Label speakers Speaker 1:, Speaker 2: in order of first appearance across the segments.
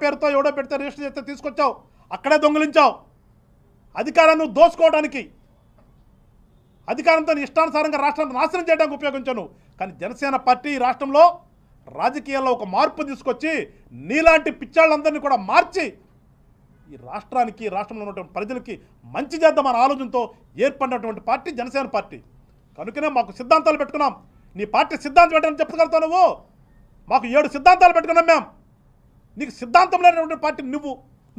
Speaker 1: పేరుతో ఎవడో పెడితే రిజిస్టర్ చేస్తే తీసుకొచ్చావు, అక్కడే దొంగిలించావు. అధికారాన్ని దోసుకోవడానికి, అధికారంతో ఇష్టానుసారంగా రాష్ట్రాన్ని నాశనం చేయడానికి ఉపయోగించాను. కానీ జనసేన పార్టీ ఈ రాష్ట్రంలో రాజకీయాల్లో ఒక మార్పు తీసుకొచ్చి నీలాంటి పిచ్చాళ్ళందరినీ కూడా మార్చి ఈ రాష్ట్రానికి, రాష్ట్రంలో ఉన్నటువంటి ప్రజలకి మంచి చేద్దామన్న ఆలోచనతో ఏర్పడినటువంటి పార్టీ జనసేన పార్టీ. కనుకనే మాకు సిద్ధాంతాలు పెట్టుకున్నాం. నీ పార్టీ సిద్ధాంతం ఏంటని చెప్పగలుగుతావు నువ్వు? మాకు 7 సిద్ధాంతాలు పెట్టుకున్నాం మేము. నీకు సిద్ధాంతం లేనటువంటి పార్టీ నువ్వు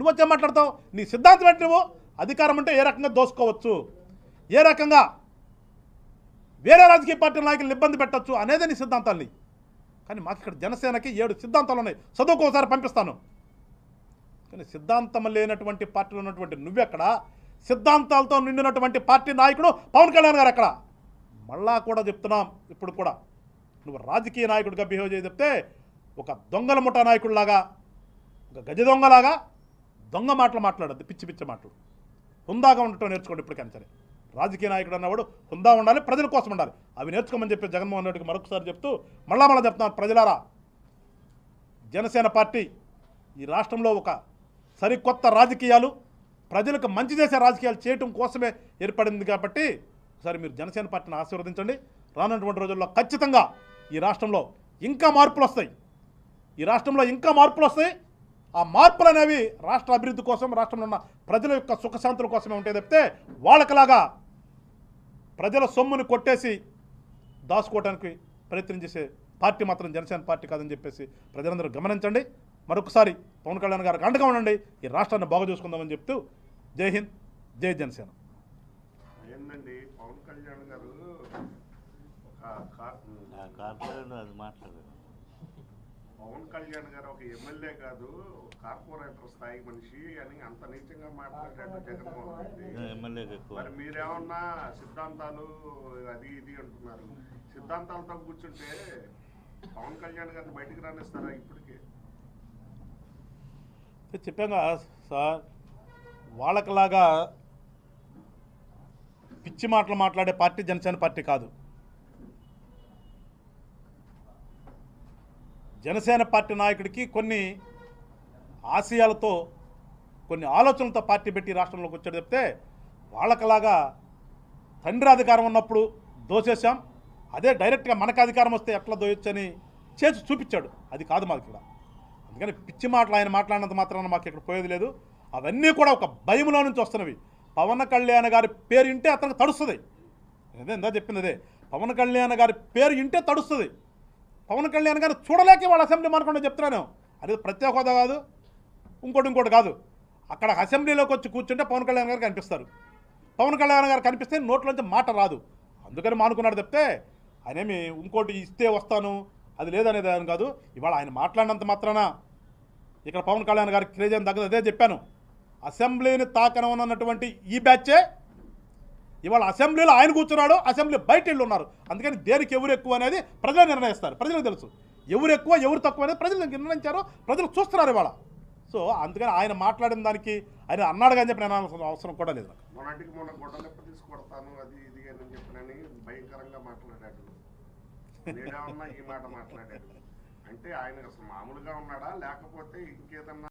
Speaker 1: వచ్చే మాట్లాడతావు. నీ సిద్ధాంతం ఏంటి? నువ్వు అధికారం అంటే ఏ రకంగా దోసుకోవచ్చు, ఏ రకంగా వేరే రాజకీయ పార్టీ నాయకులను ఇబ్బంది పెట్టచ్చు అనేదే నీ సిద్ధాంతాలని. కానీ మాకు ఇక్కడ జనసేనకి 7 సిద్ధాంతాలు ఉన్నాయి. చదువుకు ఒకసారి పంపిస్తాను. కానీ సిద్ధాంతం లేనటువంటి పార్టీలో ఉన్నటువంటి నువ్వెక్కడ? సిద్ధాంతాలతో నిండినటువంటి పార్టీ నాయకుడు పవన్ కళ్యాణ్ గారు ఎక్కడ? మళ్ళా కూడా చెప్తున్నాం, ఇప్పుడు కూడా నువ్వు రాజకీయ నాయకుడిగా బిహేవ్ చేసి చెప్తే ఒక దొంగల ముఠా నాయకుడిలాగా, ఒక గజ దొంగలాగా దొంగ మాటలు మాట్లాడద్దు, పిచ్చి పిచ్చి మాటలు. హుందాగా ఉండటం నేర్చుకోండి. ఇప్పటికైనా సరే రాజకీయ నాయకుడు అన్నవాడు హుందా ఉండాలి, ప్రజల కోసం ఉండాలి. అవి నేర్చుకోమని చెప్పి జగన్మోహన్ రెడ్డికి మరొకసారి చెప్తూ మళ్ళా చెప్తున్నాను, ప్రజలారా, జనసేన పార్టీ ఈ రాష్ట్రంలో ఒక సరికొత్త రాజకీయాలు, ప్రజలకు మంచి చేసే రాజకీయాలు చేయటం కోసమే ఏర్పడింది. కాబట్టి ఒకసారి మీరు జనసేన పార్టీని ఆశీర్వదించండి. రానున్నటువంటి రోజుల్లో ఖచ్చితంగా ఈ రాష్ట్రంలో ఇంకా మార్పులు వస్తాయి. ఈ రాష్ట్రంలో ఇంకా మార్పులు వస్తాయి. ఆ మార్పులు అనేవి రాష్ట్ర అభివృద్ధి కోసం, రాష్ట్రంలో ఉన్న ప్రజల యొక్క సుఖశాంతుల కోసమే ఉంటాయి తప్పితే వాళ్ళకిలాగా ప్రజల సొమ్ముని కొట్టేసి దాచుకోవడానికి ప్రయత్నం చేసే పార్టీ మాత్రం జనసేన పార్టీ కాదని చెప్పేసి ప్రజలందరూ గమనించండి. మరొకసారి పవన్ కళ్యాణ్ గారికి అండగా ఉండండి. ఈ రాష్ట్రాన్ని బాగు చూసుకుందామని చెప్తూ జై హింద్, జై జనసేన.
Speaker 2: ఏందండి పవన్ కళ్యాణ్ గారు పవన్ కళ్యాణ్ గారు ఒక ఎమ్మెల్యే కాదు, కార్పొరేటర్ స్థాయి మనిషి అని అంత నీచంగా మాట్లాడాడు జగన్మోహన్ రెడ్డి. మరి మీరేమన్నా సిద్ధాంతాలు అది ఇది అంటున్నారు. సిద్ధాంతాలతో కూర్చుంటే పవన్ కళ్యాణ్ గారిని బయటికి రానిస్తారా? ఇప్పటికే
Speaker 1: చెప్పాగా సార్, వాళ్ళకిలాగా పిచ్చి మాటలు మాట్లాడే పార్టీ జనసేన పార్టీ కాదు. జనసేన పార్టీ నాయకుడికి కొన్ని ఆశయాలతో, కొన్ని ఆలోచనలతో పార్టీ పెట్టి రాష్ట్రంలోకి వచ్చాడు చెప్తే, వాళ్ళకిలాగా తండ్రి అధికారం ఉన్నప్పుడు దోసేసాం, అదే డైరెక్ట్గా మనకు అధికారం వస్తే ఎట్లా దోయొచ్చని చేసి చూపించాడు. అది కాదు మాకు ఇక్కడ. అందుకని పిచ్చి మాటలు ఆయన మాట్లాడినంత మాత్రాన మాకు ఇక్కడ పోయేది లేదు. అవన్నీ కూడా ఒక భయంలో నుంచి వస్తున్నవి. పవన్ కళ్యాణ్ గారి పేరు ఇంటే అతనికి తడుస్తుంది. అదే ఇందా చెప్పింది అదే, పవన్ కళ్యాణ్ గారి పేరు ఇంటే తడుస్తుంది. పవన్ కళ్యాణ్ గారిని చూడలేకే వాళ్ళ అసెంబ్లీ మనకుండా చెప్తున్నాను. అది ప్రత్యేక హోదా కాదు, ఇంకోటి కాదు. అక్కడ అసెంబ్లీలోకి వచ్చి కూర్చుంటే పవన్ కళ్యాణ్ గారు కనిపిస్తారు. పవన్ కళ్యాణ్ గారు కనిపిస్తే నోట్లోంచి మాట రాదు. అందుకని మానుకున్నాడు తప్పితే ఆయనేమి ఇంకోటి ఇస్తే వస్తాను అది లేదనేది ఆయన కాదు. ఇవాళ ఆయన మాట్లాడినంత మాత్రాన ఇక్కడ పవన్ కళ్యాణ్ గారికి క్రేజ్ ఏం తగ్గదు. అదే చెప్పాను, అసెంబ్లీని తాకనన్నటువంటి ఈ బ్యాచే ఇవాళ అసెంబ్లీలో ఆయన కూర్చున్నాడు, అసెంబ్లీ బయట ఇళ్ళు ఉన్నారు. అందుకని దేనికి ఎవరు ఎక్కువ అనేది ప్రజలు నిర్ణయిస్తారు. ప్రజలకు తెలుసు ఎవరు ఎక్కువ ఎవరు తక్కువ అనేది ప్రజలు నిర్ణయించారు, ప్రజలు చూస్తున్నారు ఇవాళ. సో అందుకని ఆయన మాట్లాడిన దానికి ఆయన అన్నాడు కానీ చెప్పి నేను అవసరం కూడా లేదు.
Speaker 2: మొన్న గొడవలెప్ప తీసుకొడతాను అది ఇది అని చెప్పినని భయంకరంగా మాట్లాడాడు. నేనేమన్నా ఈ మాట మాట్లాడాడు అంటే ఆయన అసలు మామూలుగా ఉన్నాడా లేకపోతే ఇంకేదన్నా